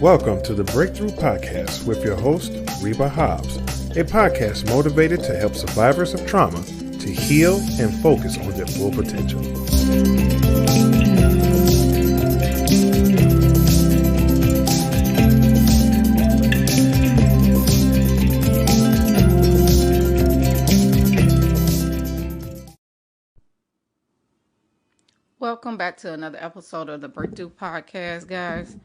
Welcome to the Breakthrough Podcast with your host, Reba Hobbs, a podcast motivated to help survivors of trauma to heal and focus on their full potential. Welcome back to another episode of the Breakthrough Podcast, guys.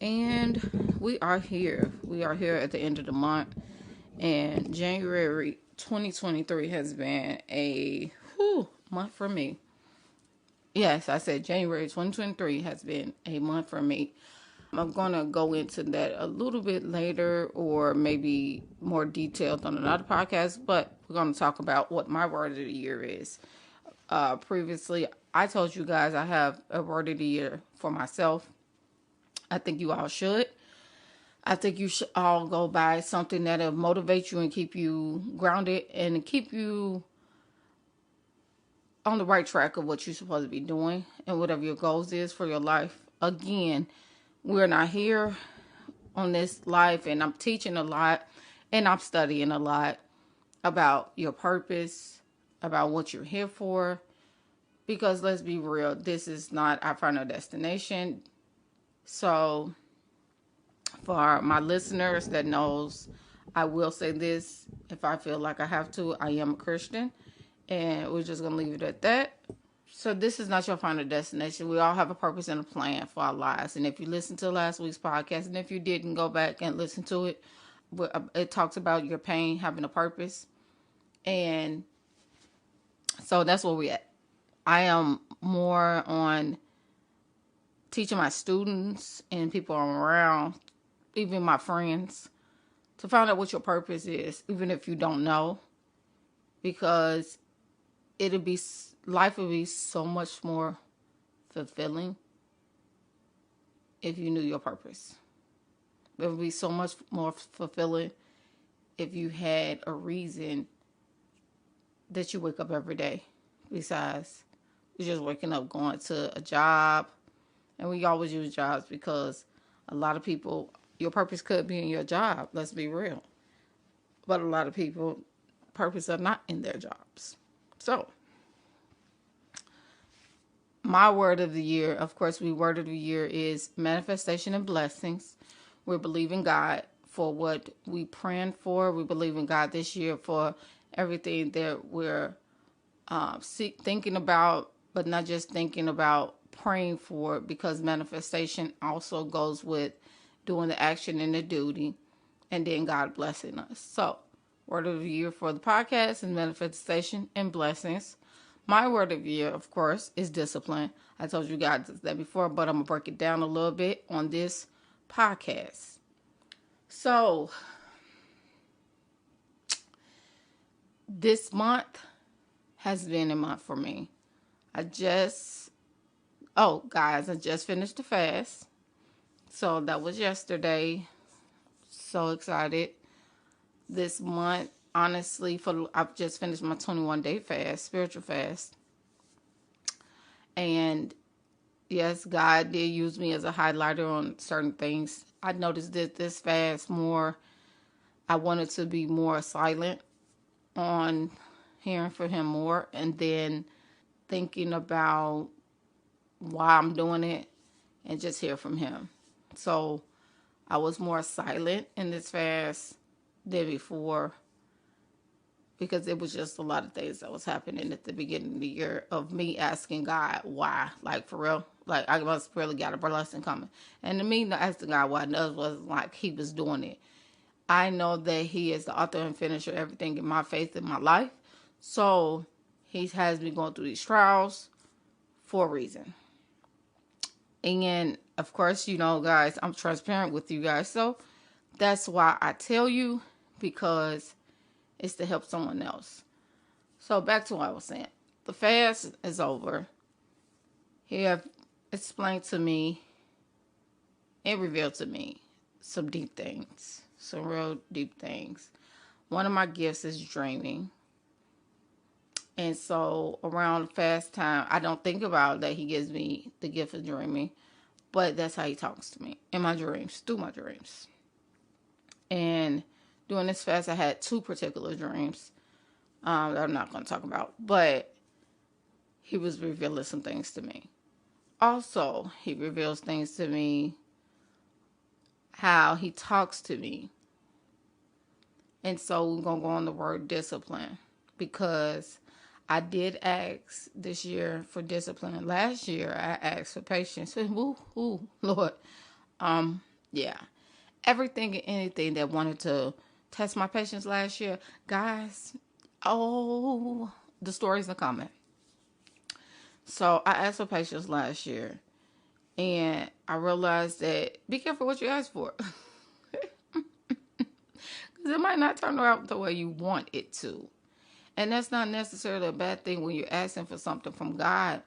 And we are here. We are here at the end of the month. And January 2023 has been a month for me. Yes, I said January 2023 has been a month for me. I'm going to go into that a little bit later or maybe more detailed on another podcast. But we're going to talk about what my word of the year is. Previously, I told you guys I have a word of the year for myself. I think you all should. I think you should all go by something that'll motivate you and keep you grounded and keep you on the right track of what you're supposed to be doing and whatever your goals is for your life. Again, we're not here on this life, and I'm teaching a lot and I'm studying a lot about your purpose, about what you're here for. Because let's be real, this is not our final destination. So for my listeners that knows, I will say this. If I feel like I have to, I am a Christian. And we're just going to leave it at that. So this is not your final destination. We all have a purpose and a plan for our lives. And if you listened to last week's podcast, and if you didn't, go back and listen to it. It talks about your pain having a purpose. And so that's where we're at. I am more on teaching my students and people around, even my friends, to find out what your purpose is, even if you don't know, because life would be so much more fulfilling if you knew your purpose. It would be so much more fulfilling if you had a reason that you wake up every day, besides just waking up, going to a job. And we always use jobs because a lot of people, your purpose could be in your job. Let's be real. But a lot of people, purpose are not in their jobs. So, my word of the year, of course, word of the year is manifestation and blessings. We're believing God for what we praying for. We believe in God this year for everything that we're thinking about, but not just thinking about, praying for it, because manifestation also goes with doing the action and the duty, and then God blessing us. So, word of the year for the podcast is manifestation and blessings. My word of the year, of course, is discipline. I told you guys that before, but I'm going to break it down a little bit on this podcast. So, this month has been a month for me. I just finished the fast. So that was yesterday. So excited. This month, honestly, I've just finished my 21-day fast, spiritual fast. And yes, God did use me as a highlighter on certain things. I noticed that this fast I wanted to be more silent on hearing from Him more, and then thinking about why I'm doing it and just hear from Him. So I was more silent in this fast than before, because it was just a lot of things that was happening at the beginning of the year of me asking God why, like for real, like I must really got a blessing coming. And to me, asking God why was like He was doing it. I know that He is the author and finisher of everything in my faith in my life. So He has me going through these trials for a reason. And of course, guys, I'm transparent with you guys. So that's why I tell you, because it's to help someone else. So back to what I was saying. The fast is over. He have explained to me and revealed to me some deep things, some real deep things. One of my gifts is dreaming. And so around fast time, I don't think about that He gives me the gift of dreaming. But that's how he talks to me in my dreams, through my dreams. And during this fast, I had 2 particular dreams that I'm not going to talk about. But he was revealing some things to me. Also, he reveals things to me, how he talks to me. And so we're going to go on the word discipline, because I did ask this year for discipline. Last year, I asked for patience. Ooh, Lord. Yeah. Everything and anything that wanted to test my patience last year, guys, the stories are coming. So I asked for patience last year, and I realized that be careful what you ask for. Because it might not turn out the way you want it to. And that's not necessarily a bad thing when you're asking for something from God.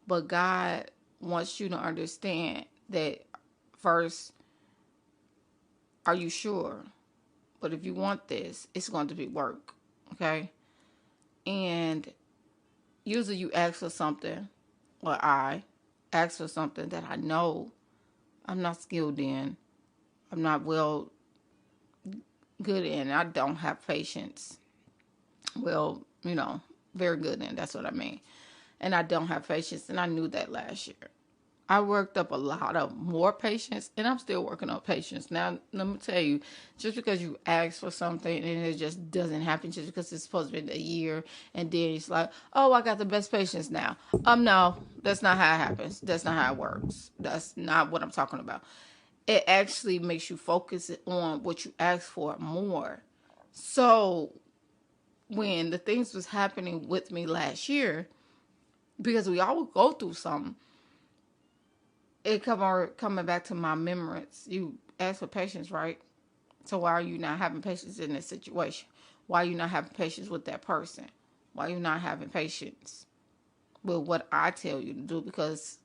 But God wants you to understand that first, are you sure? But if you want this, it's going to be work. Okay? And usually you ask for something, or I ask for something that I know I'm not skilled in. I'm not good in. I don't have patience. Well, very good in. That's what I mean. And I don't have patience. And I knew that last year. I worked up a lot of more patience, and I'm still working on patience. Now, let me tell you, just because you ask for something and it just doesn't happen, just because it's supposed to be a year, and then it's like, oh, I got the best patience now. No, that's not how it happens. That's not how it works. That's not what I'm talking about. It actually makes you focus on what you ask for more. So, when the things was happening with me last year, because we all would go through something, it coming back to my memories. You ask for patience, right? So why are you not having patience in this situation? Why are you not having patience with that person? Why are you not having patience with what I tell you to do? Because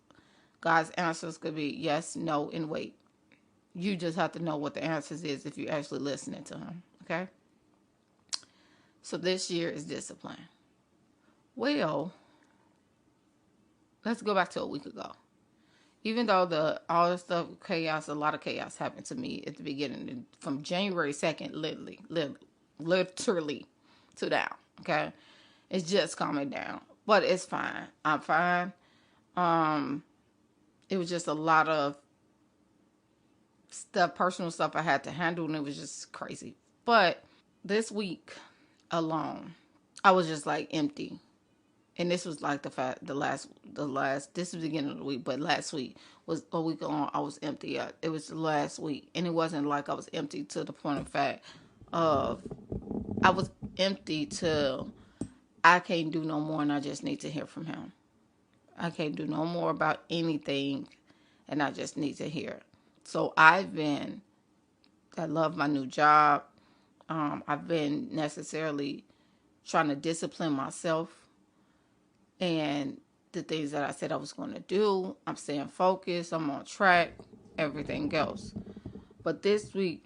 God's answers could be yes, no, and wait. You just have to know what the answers is if you're actually listening to him. Okay? So this year is discipline. Well, let's go back to a week ago. Even though all the stuff, a lot of chaos happened to me at the beginning, from January 2nd, literally to now, okay? It's just calming down, but it's fine. I'm fine. It was just a lot of stuff, personal stuff I had to handle, and it was just crazy. But this week alone, I was just like empty. And this was like the last, this was the beginning of the week, but last week was a week long. I was empty. It was the last week. And it wasn't like I was empty to the point of fact of, I was empty to, I can't do no more and I just need to hear from him. I can't do no more about anything and I just need to hear. So I love my new job. I've been necessarily trying to discipline myself. And the things that I said I was going to do, I'm staying focused, I'm on track, everything else. But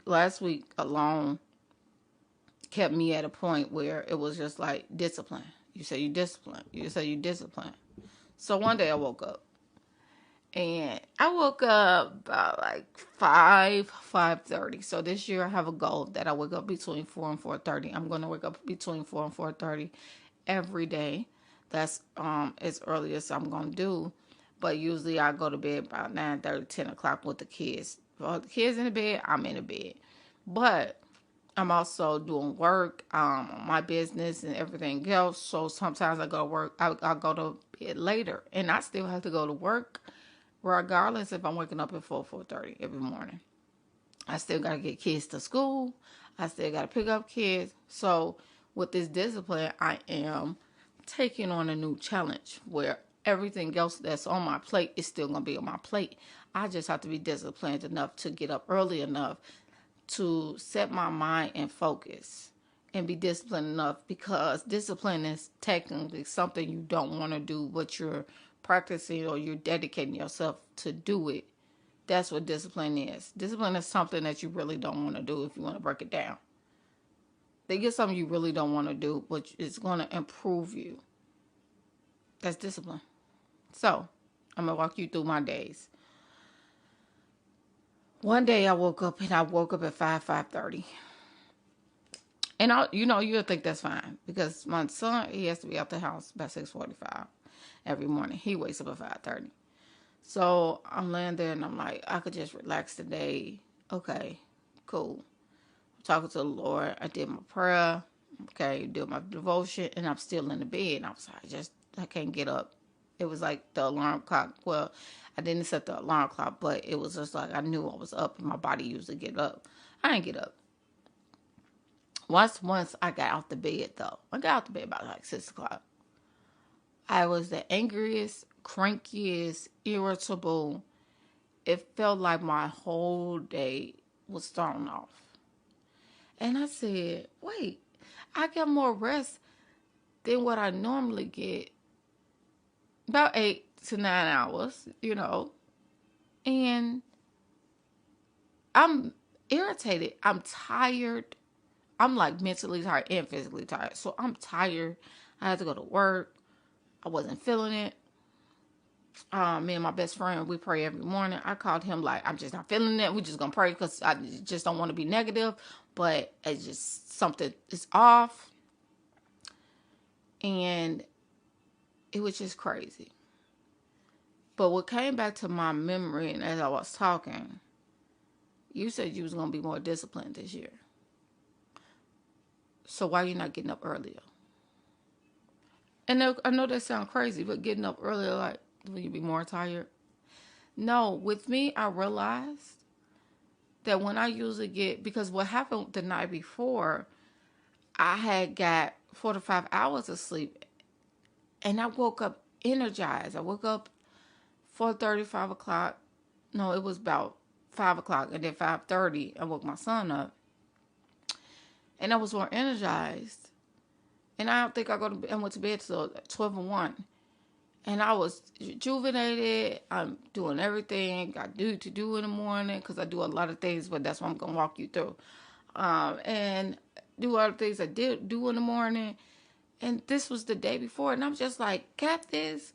last week alone, kept me at a point where it was just like discipline. You say you discipline. You say you discipline. So one day I woke up. And I woke up about like 5:30. So this year I have a goal that I wake up between 4 and 4:30. I'm going to wake up between 4 and 4:30 every day. That's as early as I'm going to do. But usually I go to bed about 9:30, 10 o'clock with the kids. If the kids in the bed, I'm in the bed. But I'm also doing work, my business and everything else. So sometimes I go to work, I go to bed later. And I still have to go to work regardless if I'm waking up at 4:30 every morning. I still got to get kids to school. I still got to pick up kids. So with this discipline, I am taking on a new challenge where everything else that's on my plate is still going to be on my plate. I just have to be disciplined enough to get up early enough to set my mind and focus and be disciplined enough, because discipline is technically something you don't want to do, but you're practicing or you're dedicating yourself to do it. That's what discipline is. Discipline is something that you really don't want to do if you want to break it down. They get something you really don't want to do, but it's going to improve you. That's discipline. So, I'm going to walk you through my days. One day I woke up at 5:30. And you'll think that's fine because my son, he has to be out the house by 6:45 every morning. He wakes up at 5:30. So I'm laying there and I'm like, I could just relax today. Okay, cool. I'm talking to the Lord. I did my prayer. Okay, did my devotion, and I'm still in the bed. And I was like, I can't get up. It was like the alarm clock. Well, I didn't set the alarm clock, but it was just like I knew I was up, and my body usually get up. I didn't get up. Once I got out the bed, though. I got out the bed about like 6 o'clock. I was the angriest, crankiest, irritable. It felt like my whole day was thrown off. And I said, wait, I get more rest than what I normally get. About 8 to 9 hours, And I'm irritated. I'm tired. I'm like mentally tired and physically tired. So I'm tired. I had to go to work. I wasn't feeling it. Me and my best friend, we pray every morning. I called him like, I'm just not feeling it. We're just going to pray because I just don't want to be negative. But it's just something is off. And it was just crazy. But what came back to my memory, and as I was talking, you said you was going to be more disciplined this year. So why are you not getting up earlier? And I know that sounds crazy, but getting up earlier, like, will you be more tired? No, with me, I realized that when I usually because what happened the night before, I had got 4 to 5 hours of sleep, and I woke up energized. I woke up 4:30, 5 o'clock. No, it was about 5 o'clock, and then 5:30, I woke my son up, and I was more energized. And I don't think I went to bed till 12 and 1. And I was rejuvenated. I'm doing everything I do to do in the morning because I do a lot of things, but that's what I'm going to walk you through. And do other things I did do in the morning. And this was the day before. And I'm just like, got this.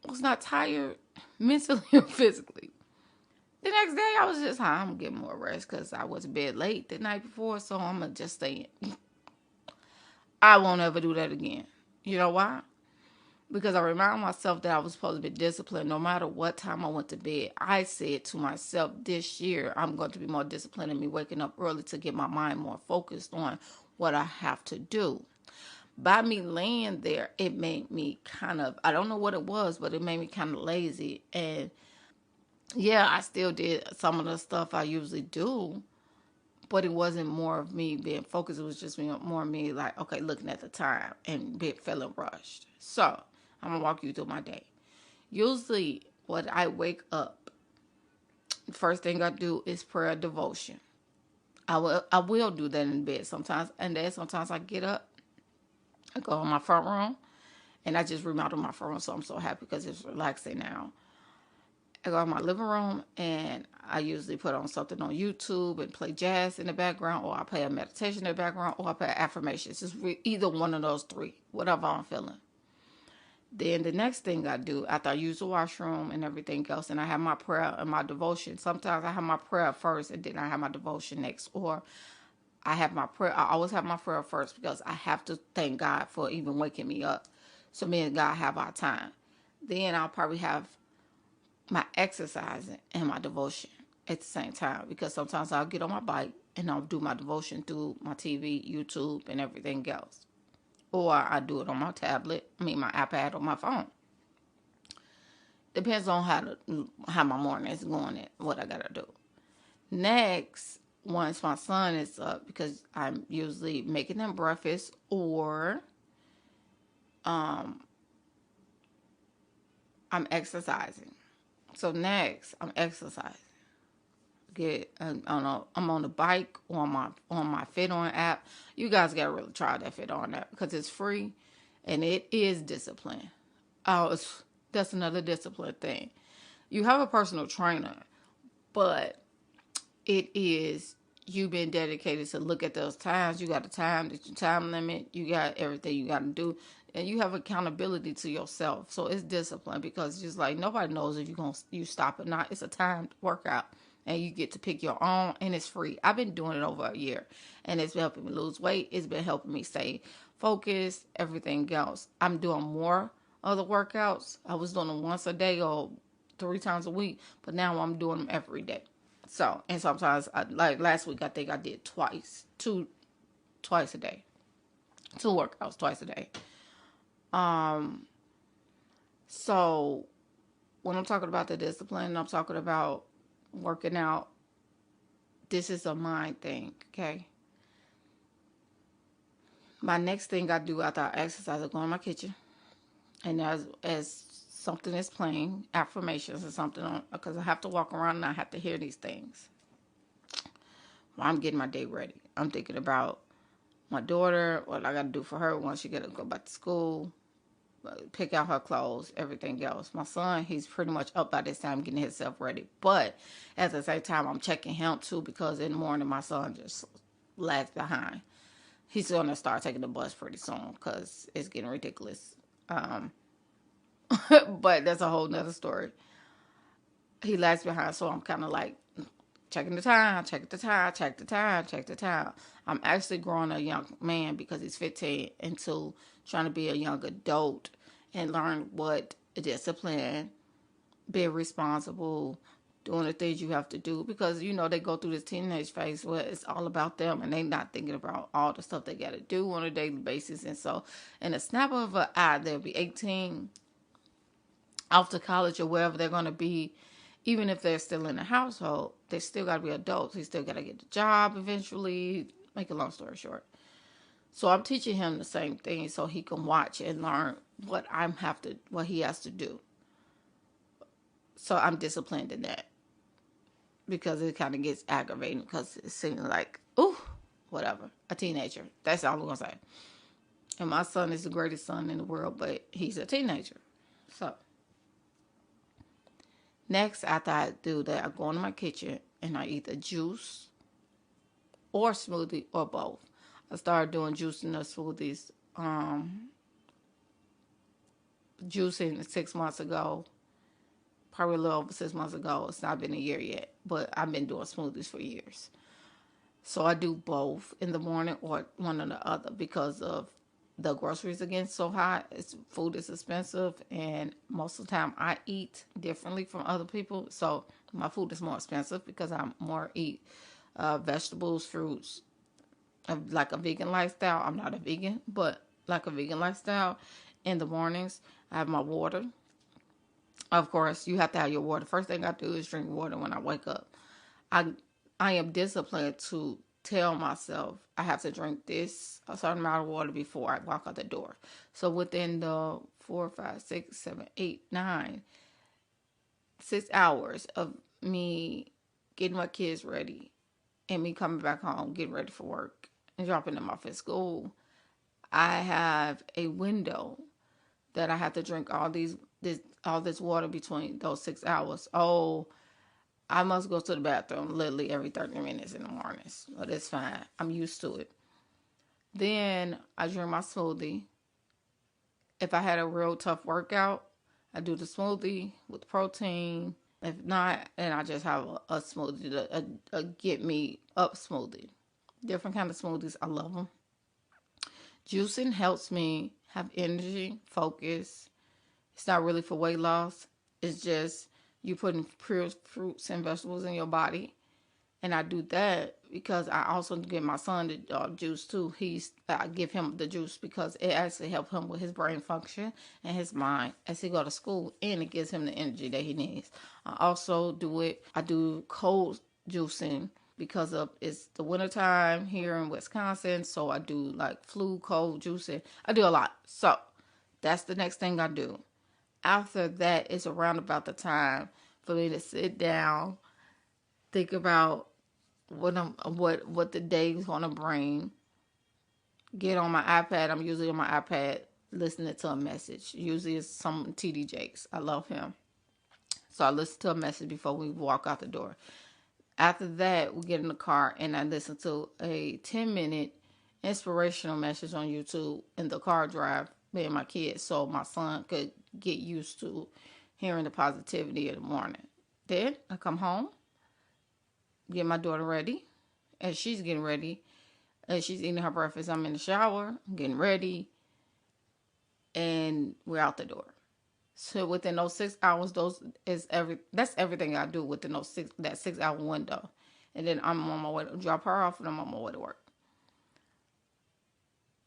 Was not tired mentally or physically. The next day, I was just, I'm going to get more rest because I was in bed late the night before. So I'm going to just stay in. I won't ever do that again. You know why? Because I remind myself that I was supposed to be disciplined no matter what time I went to bed. I said to myself, this year, I'm going to be more disciplined in me waking up early to get my mind more focused on what I have to do. By me laying there, it made me kind of, I don't know what it was, but it made me kind of lazy. And yeah, I still did some of the stuff I usually do, but it wasn't more of me being focused. It was just more of me like, okay, looking at the time and feeling rushed. So I'm going to walk you through my day. Usually when I wake up, the first thing I do is prayer devotion. I will do that in bed sometimes. And then sometimes I get up, I go in my front room, and I just remodeled my front room. So I'm so happy because it's relaxing now. I go in my living room, and I usually put on something on YouTube and play jazz in the background, or I play a meditation in the background, or I play affirmations. It's either one of those three, whatever I'm feeling. Then the next thing I do, after I use the washroom and everything else, and I have my prayer and my devotion. Sometimes I have my prayer first, and then I have my devotion next. Or I have my prayer. I always have my prayer first because I have to thank God for even waking me up. So me and God have our time. Then I'll probably have my exercising and my devotion at the same time, because sometimes I'll get on my bike and I'll do my devotion through my TV, YouTube, and everything else. Or I do it on my tablet, my iPad or my phone. Depends on how my morning is going and what I gotta do. Next, once my son is up, because I'm usually making them breakfast, or I'm exercising. So next, I'm exercising. I'm on the bike or on my Fit On app. You guys gotta really try that Fit On app because it's free, and it is discipline. That's another discipline thing. You have a personal trainer, but it is you being dedicated to look at those times. You got a time limit. You got everything you got to do. And you have accountability to yourself. So it's discipline, because it's just like nobody knows if you stop or not. It's a timed workout. and you get to pick your own, and it's free. I've been doing it over a year, and it's been helping me lose weight. It's been helping me stay focused, everything else. I'm doing more of the workouts. I was doing them once a day or 3 times a week, but now I'm doing them every day. So, and sometimes, like last week, I think I did twice a day. 2 workouts twice a day. So when I'm talking about the discipline, I'm talking about working out. This is a mind thing, okay? My next thing I do after I exercise, I go in my kitchen, and as something is playing, affirmations or something on, because I have to walk around and I have to hear these things. While I'm getting my day ready, I'm thinking about my daughter, what I got to do for her once she go back to school, pick out her clothes, everything else. My son, he's pretty much up by this time getting himself ready. But at the same time, I'm checking him too, because in the morning my son just lags behind. He's going to start taking the bus pretty soon because it's getting ridiculous. But that's a whole nother story. He lags behind, so I'm kind of like checking the time, check the time, check the time, check the time. I'm actually growing a young man, because he's 15, into trying to be a young adult and learn what discipline, being responsible, doing the things you have to do, because they go through this teenage phase where it's all about them and they not thinking about all the stuff they got to do on a daily basis. And so in a snap of an eye, they'll be 18, off to college or wherever they're going to be. Even if they're still in the household, they still got to be adults. They still got to get a job eventually. Make a long story short. So I'm teaching him the same thing so he can watch and learn what he has to do. So I'm disciplined in that, because it kind of gets aggravating, because it seems like, ooh, whatever, a teenager. That's all I'm going to say. And my son is the greatest son in the world, but he's a teenager. So next, after I do that, I go into my kitchen and I either juice or smoothie or both. I started doing juicing or smoothies, juicing 6 months ago, probably a little over 6 months ago. It's not been a year yet, but I've been doing smoothies for years. So I do both in the morning or one or the other, because of the groceries again so high. Food is expensive, and most of the time I eat differently from other people. So my food is more expensive because I more eat vegetables, fruits, like a vegan lifestyle. I'm not a vegan, but like a vegan lifestyle. In the mornings, I have my water. Of course, you have to have your water. First thing I do is drink water when I wake up. I am disciplined to tell myself I have to drink a certain amount of water before I walk out the door. So within the 4, 5, 6, 7, 8, 9, 6 hours of me getting my kids ready and me coming back home, getting ready for work and dropping them off at school, I have a window that I have to drink all this water between those 6 hours. Oh, I must go to the bathroom literally every 30 minutes in the mornings, but it's fine. I'm used to it. Then I drink my smoothie. If I had a real tough workout, I do the smoothie with protein. If not, then I just have a smoothie, a get me up smoothie. Different kind of smoothies. I love them. Juicing helps me have energy, focus. It's not really for weight loss. It's just you putting pure fruits and vegetables in your body. And I do that because I also give my son the juice too. I give him the juice because it actually helps him with his brain function and his mind as he go to school, and it gives him the energy that he needs. I also I do cold juicing because it's the wintertime here in Wisconsin, so I do like flu cold juicing. I do a lot. So that's the next thing I do. After that, it's around about the time for me to sit down, think about what the day is gonna bring. Get on my iPad. I'm usually on my iPad listening to a message. Usually it's some TD Jakes. I love him. So I listen to a message before we walk out the door. After that, we get in the car and I listen to a 10-minute inspirational message on YouTube in the car drive, me and my kids, so my son could get used to hearing the positivity in the morning. Then I come home. get my daughter ready. And she's getting ready. And she's eating her breakfast. I'm in the shower, getting ready. And we're out the door. So within those 6 hours, that's everything I do within that 6 hour window. And then I'm on my way to drop her off and I'm on my way to work.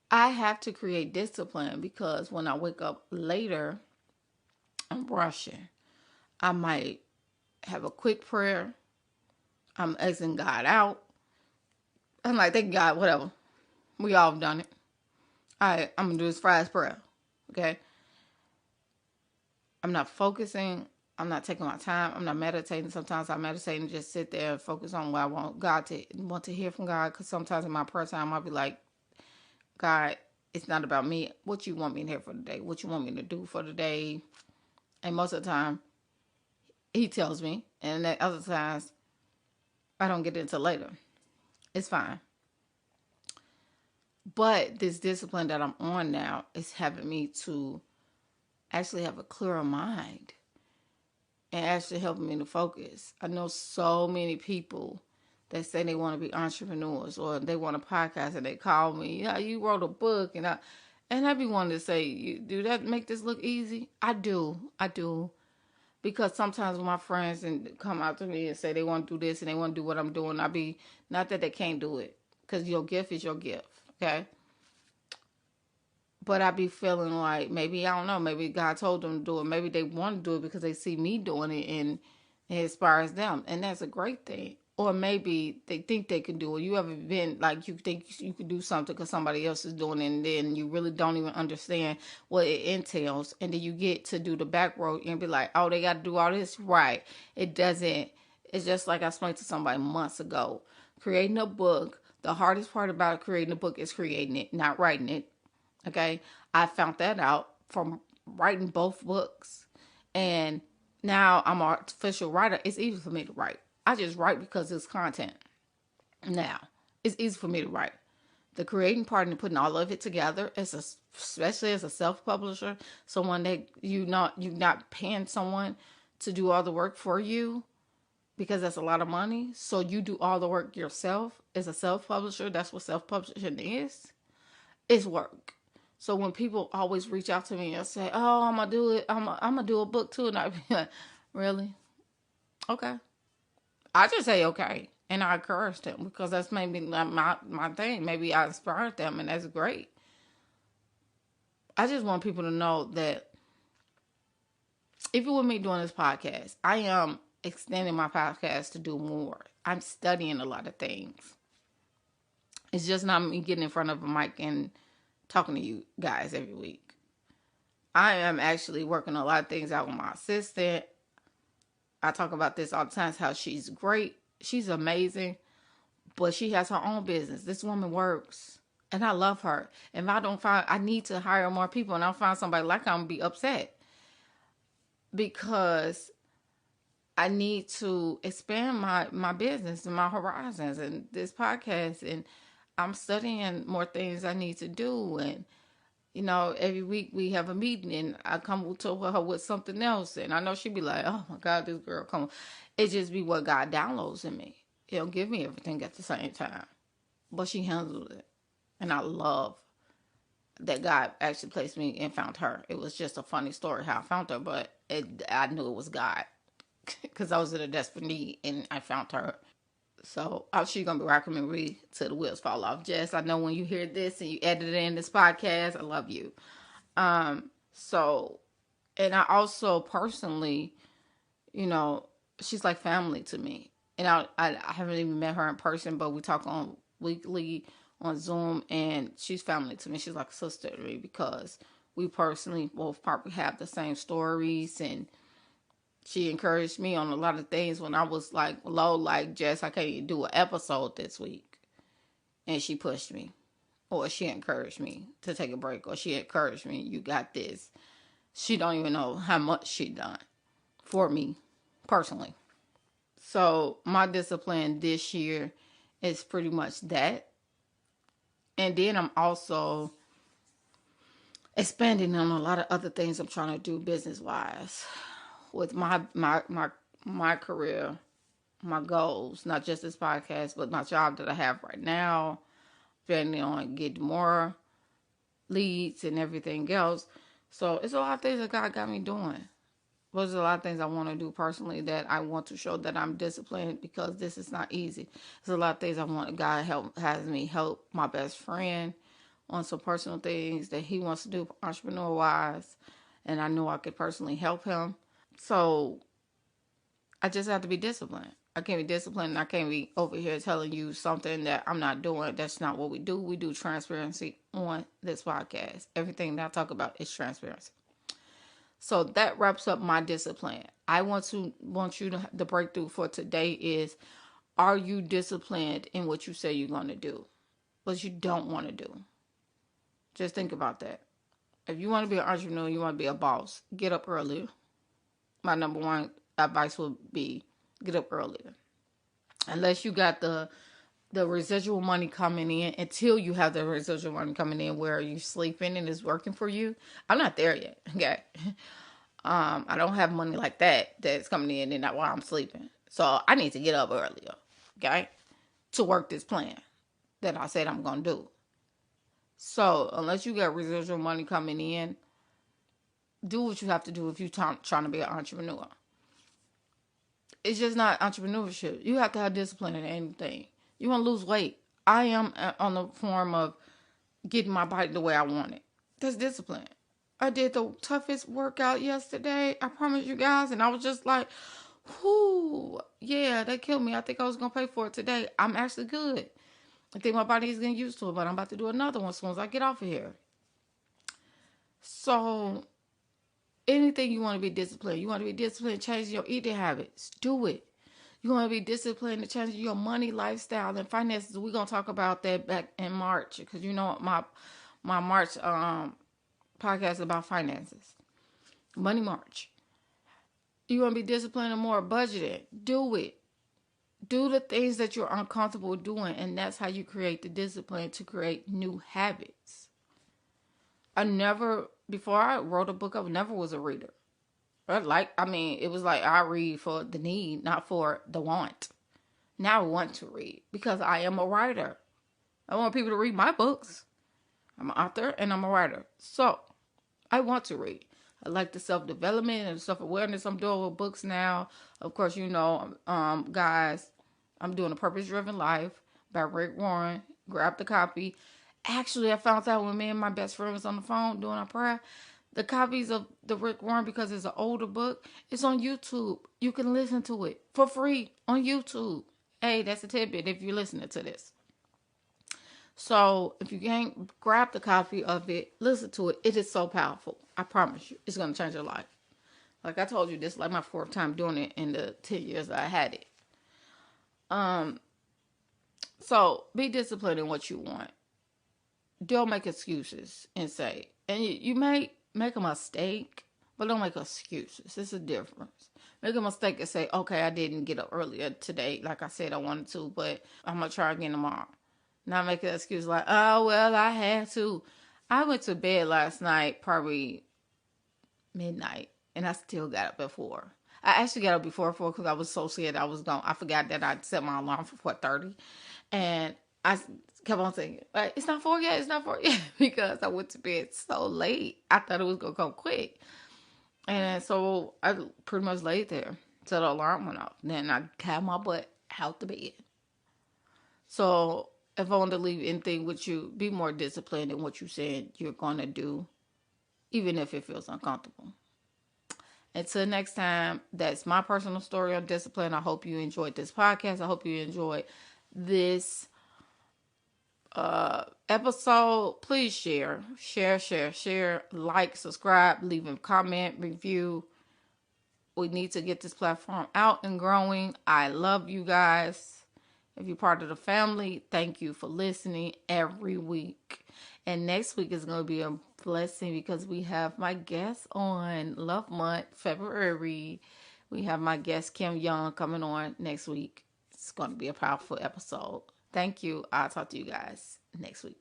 I have to create discipline because when I wake up later, I'm rushing. I might have a quick prayer. I'm asking God out. I'm like, thank God, whatever. We all done it. All right, I'm going to do this Friday's prayer. Okay? I'm not focusing. I'm not taking my time. I'm not meditating. Sometimes I meditate and just sit there and focus on what I want to hear from God. Because sometimes in my prayer time, I'll be like, God, it's not about me. What you want me to hear for the day? What you want me to do for the day? And most of the time, He tells me. And then other times, I don't get into later. It's fine. But this discipline that I'm on now is having me to actually have a clearer mind and actually helping me to focus. I know so many people that say they want to be entrepreneurs or they want a podcast and they call me, yeah, you wrote a book. And I be wanting to say, do that make this look easy? I do. Because sometimes when my friends come out to me and say they want to do this and they want to do what I'm doing, I be, not that they can't do it, because your gift is your gift, okay? But I be feeling like maybe, I don't know, maybe God told them to do it. Maybe they want to do it because they see me doing it and it inspires them. And that's a great thing. Or maybe they think they can do it. You ever been like you think you could do something because somebody else is doing it and then you really don't even understand what it entails. And then you get to do the back road and be like, oh, they got to do all this. Right. It doesn't. It's just like I explained to somebody months ago. Creating a book, the hardest part about creating a book is creating it, not writing it. Okay, I found that out from writing both books. And now I'm an official writer. It's easy for me to write. I just write because it's content. Now, it's easy for me to write. The creating part and putting all of it together, especially as a self-publisher, someone that you're not paying someone to do all the work for you, because that's a lot of money. So you do all the work yourself as a self-publisher. That's what self-publishing is. It's work. So when people always reach out to me and say, oh, I'm going to do it. I'm gonna do a book too. And I be like, really? Okay. I just say, okay. And I encourage them because that's maybe my thing. Maybe I inspired them and that's great. I just want people to know that even with me doing this podcast, I am extending my podcast to do more. I'm studying a lot of things. It's just not me getting in front of a mic and talking to you guys every week. I am actually working a lot of things out with my assistant. I talk about this all the time, how she's great. She's amazing, but she has her own business. This woman works, and I love her. If I need to hire more people, and I find somebody like her, I'm going to be upset because I need to expand my business and my horizons and this podcast, and I'm studying more things I need to do. And every week we have a meeting and I come to her with something else. And I know she'd be like, oh my God, this girl, come on. It just be what God downloads in me. He'll give me everything at the same time. But she handles it. And I love that God actually placed me and found her. It was just a funny story how I found her, but I knew it was God. Because I was in a desperate need and I found her. So she's going to be rocking me till the wheels fall off. Jess, I know when you hear this and you edit it in this podcast, I love you. And I also personally, she's like family to me. And I haven't even met her in person, but we talk on weekly on Zoom, and she's family to me. She's like a sister to me because we personally both probably have the same stories, and she encouraged me on a lot of things when I was like low, like, Jess, I can't even do an episode this week. And she pushed me. Or she encouraged me to take a break. Or she encouraged me, you got this. She don't even know how much she done for me personally. So my discipline this year is pretty much that. And then I'm also expanding on a lot of other things I'm trying to do business-wise. With my career, my goals, not just this podcast, but my job that I have right now, planning on getting more leads and everything else. So it's a lot of things that God got me doing. There's a lot of things I want to do personally that I want to show that I'm disciplined, because this is not easy. There's a lot of things I want God has me help my best friend on some personal things that he wants to do entrepreneur wise, and I know I could personally help him. So I just have to be disciplined. I can't be disciplined. I can't be over here telling you something that I'm not doing. That's not what we do. We do transparency on this podcast. Everything that I talk about is transparency. So that wraps up my discipline. I want you to, the breakthrough for today is, are you disciplined in what you say you're going to do? What you don't want to do? Just think about that. If you want to be an entrepreneur, you want to be a boss, get up earlier. My number one advice would be get up earlier. Unless you got the residual money coming in, until you have the residual money coming in where you're sleeping and it's working for you. I'm not there yet. Okay. I don't have money like that's coming in and not while I'm sleeping. So I need to get up earlier. Okay. To work this plan that I said I'm going to do. So unless you got residual money coming in, do what you have to do if you're trying to be an entrepreneur. It's just not entrepreneurship. You have to have discipline in anything. You want to lose weight. I am on the form of getting my body the way I want it. That's discipline. I did the toughest workout yesterday. I promise you guys. And I was just like, whoo, yeah, that killed me. I think I was going to pay for it today. I'm actually good. I think my body is getting used to it, but I'm about to do another one as soon as I get off of here. So anything you want to be disciplined. You want to be disciplined, change your eating habits. Do it. You want to be disciplined to change your money, lifestyle, and finances. We're going to talk about that back in March, because you know my March podcast is about finances. Money March. You want to be disciplined and more budgeted. Do it. Do the things that you're uncomfortable doing, and that's how you create the discipline to create new habits. Before I wrote a book, I never was a reader. It was like I read for the need, not for the want. Now I want to read because I am a writer. I want people to read my books. I'm an author and I'm a writer. So I want to read. I like the self-development and self-awareness I'm doing with books now. Of course, you know, guys, I'm doing A Purpose-Driven Life by Rick Warren. Grab the copy. Actually, I found out when me and my best friend was on the phone doing our prayer, the copies of the Rick Warren, because it's an older book, it's on YouTube. You can listen to it for free on YouTube. Hey, that's a tidbit if you're listening to this. So if you can't grab the copy of it, listen to it. It is so powerful. I promise you, it's going to change your life. Like I told you, this is like my 4th time doing it in the 10 years that I had it. So be disciplined in what you want. Don't make excuses and say, and you may make a mistake, but don't make excuses. It's a difference. Make a mistake and say, okay, I didn't get up earlier today like I said I wanted to, but I'm going to try again tomorrow. Not make an excuse like, oh, well, I had to. I went to bed last night, probably midnight, and I still got up at 4. I actually got up before 4 because I was so scared I was gone. I forgot that I set my alarm for 4:30, and I kept on thinking, like, it's not 4 yet, it's not 4 yet, because I went to bed so late. I thought it was going to come quick. And so I pretty much laid there till the alarm went off. Then I got my butt out the bed. So if I want to leave anything with you, be more disciplined in what you said you're going to do, even if it feels uncomfortable. Until next time, that's my personal story on discipline. I hope you enjoyed this podcast. I hope you enjoyed this episode. Please share, like, subscribe, leave a comment, review. We need to get this platform out and growing. I love you guys. If you're part of the family, thank you for listening every week. And next week is going to be a blessing because we have my guest on Love Month, February. We have my guest Kim Young coming on next week. It's going to be a powerful episode. Thank you. I'll talk to you guys next week.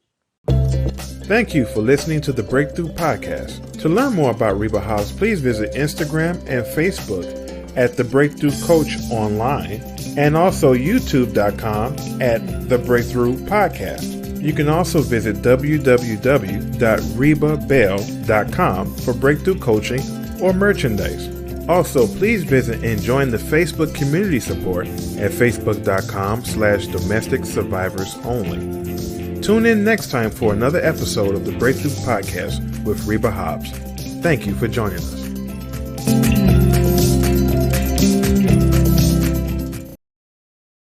Thank you for listening to the Breakthrough Podcast. To learn more about Reba Hobbs, please visit Instagram and Facebook at The Breakthrough Coach Online and also youtube.com at The Breakthrough Podcast. You can also visit www.rebabell.com for breakthrough coaching or merchandise. Also, please visit and join the Facebook community support at facebook.com/domestic survivors only. Tune in next time for another episode of the Breakthrough Podcast with Reba Hobbs. Thank you for joining us.